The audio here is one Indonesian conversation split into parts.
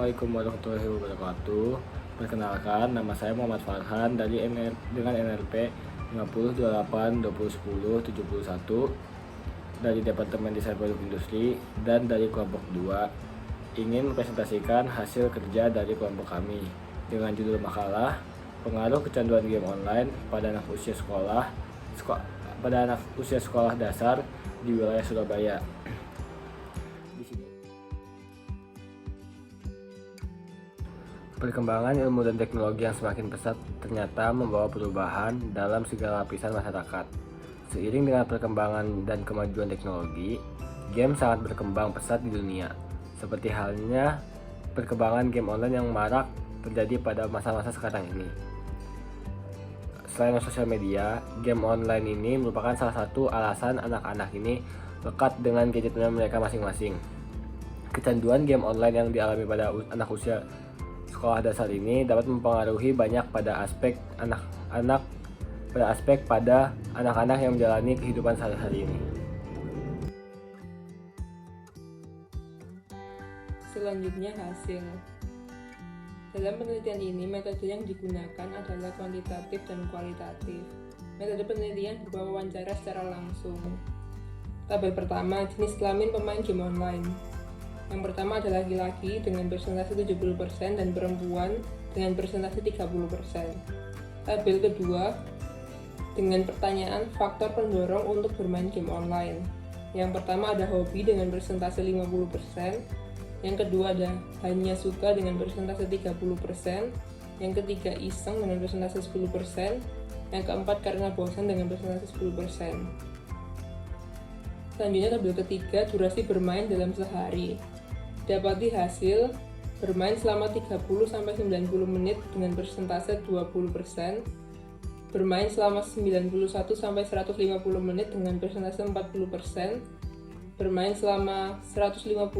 Assalamualaikum warahmatullahi wabarakatuh. Perkenalkan, nama saya Muhammad Farhan dengan NRP 5028201071 dari Departemen Desain Produk Industri dan dari kelompok 2 ingin mempresentasikan hasil kerja dari kelompok kami dengan judul makalah Pengaruh Kecanduan Game Online pada anak usia sekolah dasar di wilayah Surabaya. Di sini. Perkembangan ilmu dan teknologi yang semakin pesat ternyata membawa perubahan dalam segala lapisan masyarakat. Seiring dengan perkembangan dan kemajuan teknologi, game sangat berkembang pesat di dunia. Seperti halnya perkembangan game online yang marak terjadi pada masa-masa sekarang ini. Selain sosial media, game online ini merupakan salah satu alasan anak-anak ini lekat dengan gadgetnya mereka masing-masing. Kecanduan game online yang dialami pada anak usia sekolah dasar ini dapat mempengaruhi banyak pada aspek anak-anak yang menjalani kehidupan sehari-hari ini. Selanjutnya hasil. Dalam penelitian ini, metode yang digunakan adalah kuantitatif dan kualitatif. Metode penelitian berupa wawancara secara langsung. Tabel pertama, jenis kelamin pemain game online. Yang pertama adalah laki-laki dengan persentase 70% dan perempuan dengan persentase 30%. Tabel kedua dengan pertanyaan faktor pendorong untuk bermain game online. Yang pertama ada hobi dengan persentase 50%, yang kedua ada hanya suka dengan persentase 30%, yang ketiga iseng dengan persentase 10%, yang keempat karena bosan dengan persentase 10%. Selanjutnya tabel ketiga durasi bermain dalam sehari. Dapati hasil bermain selama 30-90 menit dengan persentase 20%, bermain selama 91-150 menit dengan persentase 40%, bermain selama 151-210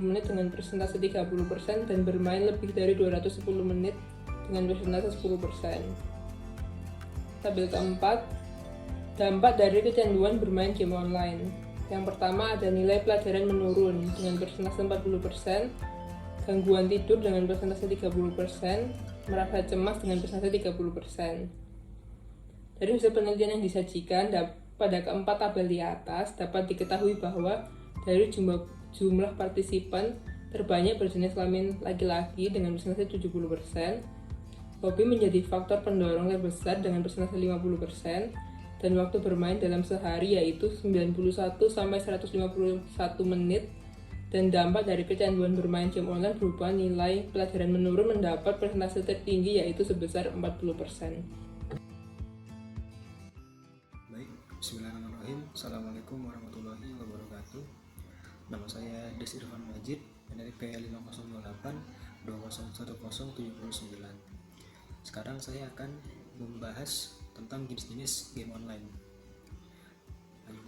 menit dengan persentase 30%, dan bermain lebih dari 210 menit dengan persentase 10%. Tabel keempat, dampak dari kecanduan bermain game online. Yang pertama ada nilai pelajaran menurun dengan persentase 40%, gangguan tidur dengan persentase 30%, merasa cemas dengan persentase 30%. Dari hasil penelitian yang disajikan pada keempat tabel di atas dapat diketahui bahwa dari jumlah partisipan terbanyak berjenis kelamin laki-laki dengan persentase 70%, hobi menjadi faktor pendorong terbesar dengan persentase 50%, dan waktu bermain dalam sehari yaitu 91-151 menit, dan dampak dari kecanduan bermain game online berupa nilai pelajaran menurun mendapat persentase tertinggi yaitu sebesar 40%. Baik, bismillahirrahmanirrahim. Assalamualaikum warahmatullahi wabarakatuh. Nama saya Des Irfan Majid, NRP 5008-201079. Sekarang saya akan membahas tentang jenis-jenis game online.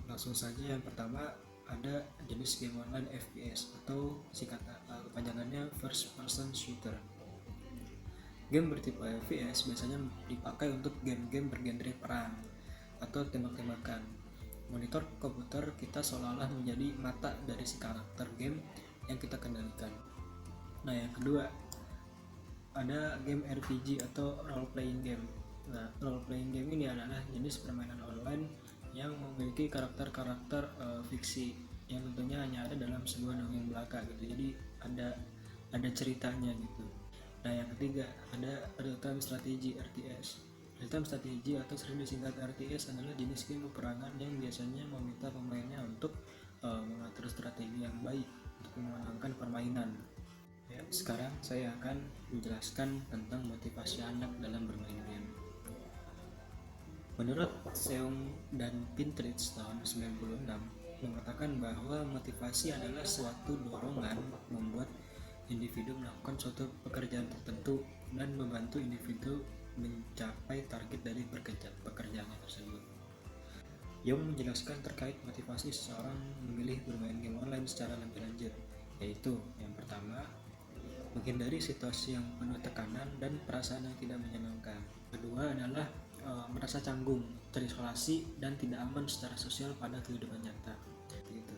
Langsung saja, yang pertama ada jenis game online FPS atau kepanjangannya First Person Shooter. Game bertipe FPS biasanya dipakai untuk game-game bergenre perang atau tembak-tembakan. Monitor komputer kita seolah-olah menjadi mata dari si karakter game yang kita kendalikan. Nah, yang kedua ada game RPG atau role playing game. Nah, role playing game ini adalah jenis permainan online yang memiliki karakter-karakter fiksi yang tentunya hanya ada dalam sebuah dongeng belaka gitu. Jadi ada ceritanya gitu. Nah, yang ketiga ada real time strategy RTS. Real time strategy atau sering disingkat RTS adalah jenis game peperangan yang biasanya meminta pemainnya untuk mengatur strategi yang baik untuk memenangkan permainan. Ya, sekarang saya akan menjelaskan tentang motivasi anak dalam bermain game. Menurut Seung dan Pintridge tahun 96 mengatakan bahwa motivasi adalah suatu dorongan membuat individu melakukan suatu pekerjaan tertentu dan membantu individu mencapai target dari pekerjaannya tersebut. Young menjelaskan terkait motivasi seseorang memilih bermain game online secara lebih lanjut, yaitu yang pertama, menghindari situasi yang penuh tekanan dan perasaan yang tidak menyenangkan. Kedua adalah merasa canggung, terisolasi, dan tidak aman secara sosial pada kehidupan nyata. Gitu.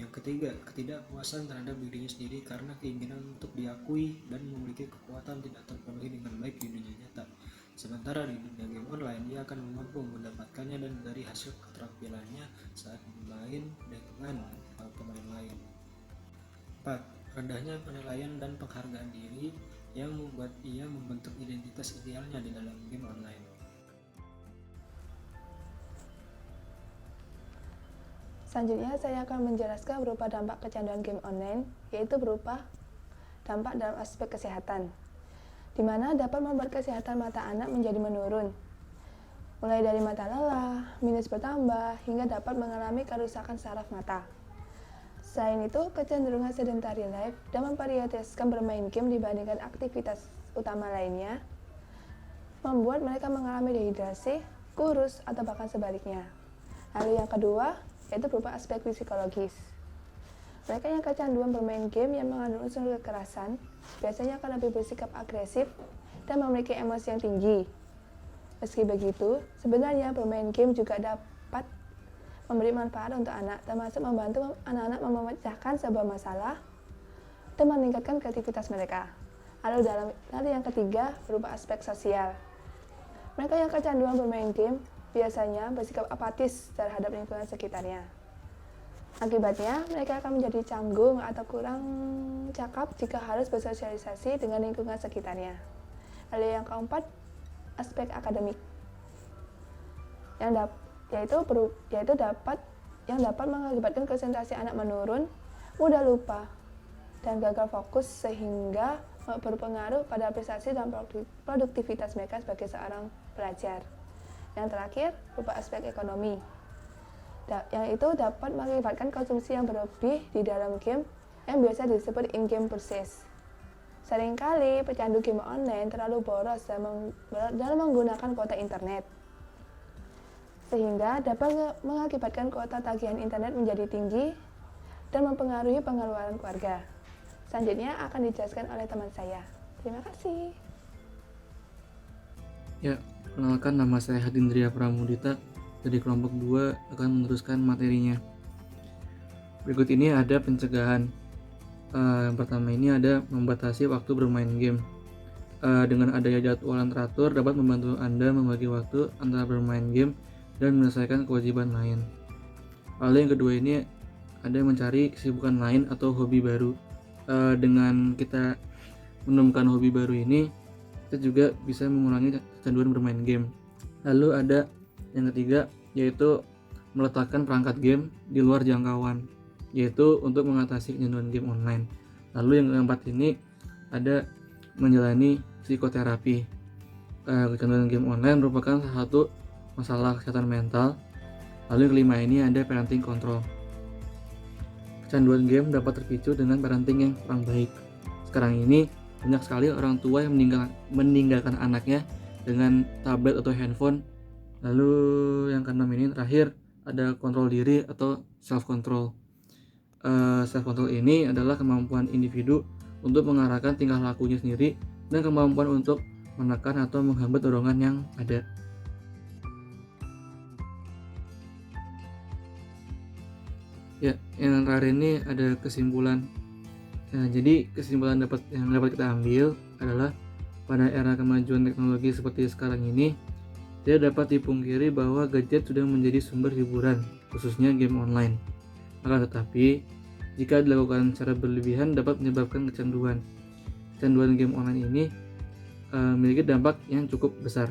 Yang ketiga, ketidakpuasan terhadap dirinya sendiri karena keinginan untuk diakui dan memiliki kekuatan tidak terpenuhi dengan baik di dunia nyata. Sementara di dunia game online, ia akan mampu mendapatkannya dan dari hasil keterampilannya saat bermain dengan pemain lain. 4. Rendahnya penilaian dan penghargaan diri yang membuat ia membentuk identitas idealnya di dalam game online. Selanjutnya saya akan menjelaskan berupa dampak kecanduan game online, yaitu berupa dampak dalam aspek kesehatan, di mana dapat membuat kesehatan mata anak menjadi menurun, mulai dari mata lelah, minus bertambah, hingga dapat mengalami kerusakan saraf mata. Selain itu, kecenderungan sedentary life dan memprioritaskan bermain game dibandingkan aktivitas utama lainnya, membuat mereka mengalami dehidrasi, kurus, atau bahkan sebaliknya. Lalu yang kedua, yaitu berupa aspek psikologis. Mereka yang kecanduan bermain game yang mengandung unsur kekerasan biasanya akan lebih bersikap agresif dan memiliki emosi yang tinggi. Meski begitu, sebenarnya bermain game juga dapat memberi manfaat untuk anak, termasuk membantu anak-anak memecahkan sebuah masalah dan meningkatkan kreativitas mereka. Lalu yang ketiga berupa aspek sosial. Mereka yang kecanduan bermain game biasanya bersikap apatis terhadap lingkungan sekitarnya. Akibatnya, mereka akan menjadi canggung atau kurang cakap jika harus bersosialisasi dengan lingkungan sekitarnya. Lalu yang keempat, aspek akademik. Yang dapat mengakibatkan konsentrasi anak menurun, mudah lupa, dan gagal fokus sehingga berpengaruh pada prestasi dan produktivitas mereka sebagai seorang pelajar. Yang terakhir, berupa aspek ekonomi, yang itu dapat mengakibatkan konsumsi yang berlebih di dalam game yang biasa disebut in-game purchase. Seringkali pecandu game online terlalu boros dalam menggunakan kuota internet, sehingga dapat mengakibatkan kuota tagihan internet menjadi tinggi dan mempengaruhi pengeluaran keluarga. Selanjutnya akan dijelaskan oleh teman saya. Terima kasih. Ya, perkenalkan, nama saya Hadindria Pramudita dari kelompok 2 akan meneruskan materinya. Berikut ini ada pencegahan. Yang pertama ini ada membatasi waktu bermain game. Dengan adanya jadwal yang teratur dapat membantu Anda membagi waktu antara bermain game dan menyelesaikan kewajiban lain. Lalu yang kedua ini ada mencari kesibukan lain atau hobi baru. Dengan kita menemukan hobi baru ini, kita juga bisa mengurangi kecanduan bermain game. Lalu ada yang ketiga, yaitu meletakkan perangkat game di luar jangkauan, yaitu untuk mengatasi kecanduan game online. Lalu yang keempat ini ada menjalani psikoterapi. Kecanduan game online merupakan salah satu masalah kesehatan mental. Lalu yang kelima ini ada parenting control. Kecanduan game dapat terpicu dengan parenting yang kurang baik. Sekarang ini banyak sekali orang tua yang meninggalkan anaknya dengan tablet atau handphone. Lalu yang keenam ini terakhir ada kontrol diri atau self control. Self control ini adalah kemampuan individu untuk mengarahkan tingkah lakunya sendiri dan kemampuan untuk menekan atau menghambat dorongan yang ada. Ya, yang terakhir ini ada kesimpulan. Nah, jadi kesimpulan yang dapat kita ambil adalah pada era kemajuan teknologi seperti sekarang ini, tidak dapat dipungkiri bahwa gadget sudah menjadi sumber hiburan, khususnya game online. Akan tetapi, jika dilakukan secara berlebihan dapat menyebabkan kecanduan. Kecanduan game online ini memiliki dampak yang cukup besar.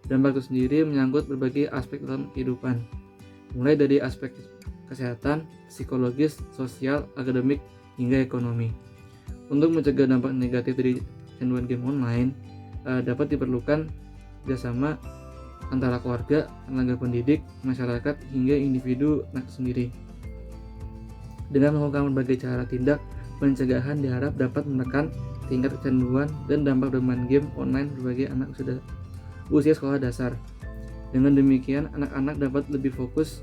Dampak itu sendiri menyangkut berbagai aspek dalam kehidupan, mulai dari aspek kesehatan, psikologis, sosial, akademik, hingga ekonomi. Untuk mencegah dampak negatif dari kecanduan game online, dapat diperlukan kerjasama antara keluarga, tenaga pendidik, masyarakat, hingga individu sendiri. Dengan melakukan berbagai cara tindak pencegahan diharap dapat menekan tingkat kecanduan dan dampak bermain game online berbagai anak sudah usia sekolah dasar. Dengan demikian, anak-anak dapat lebih fokus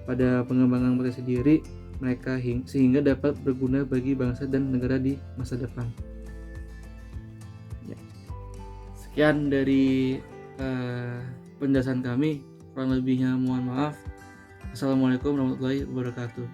pada pengembangan potensi diri mereka sehingga dapat berguna bagi bangsa dan negara di masa depan. Ya. Sekian dari penjelasan kami, kurang lebihnya mohon maaf. Assalamualaikum warahmatullahi wabarakatuh.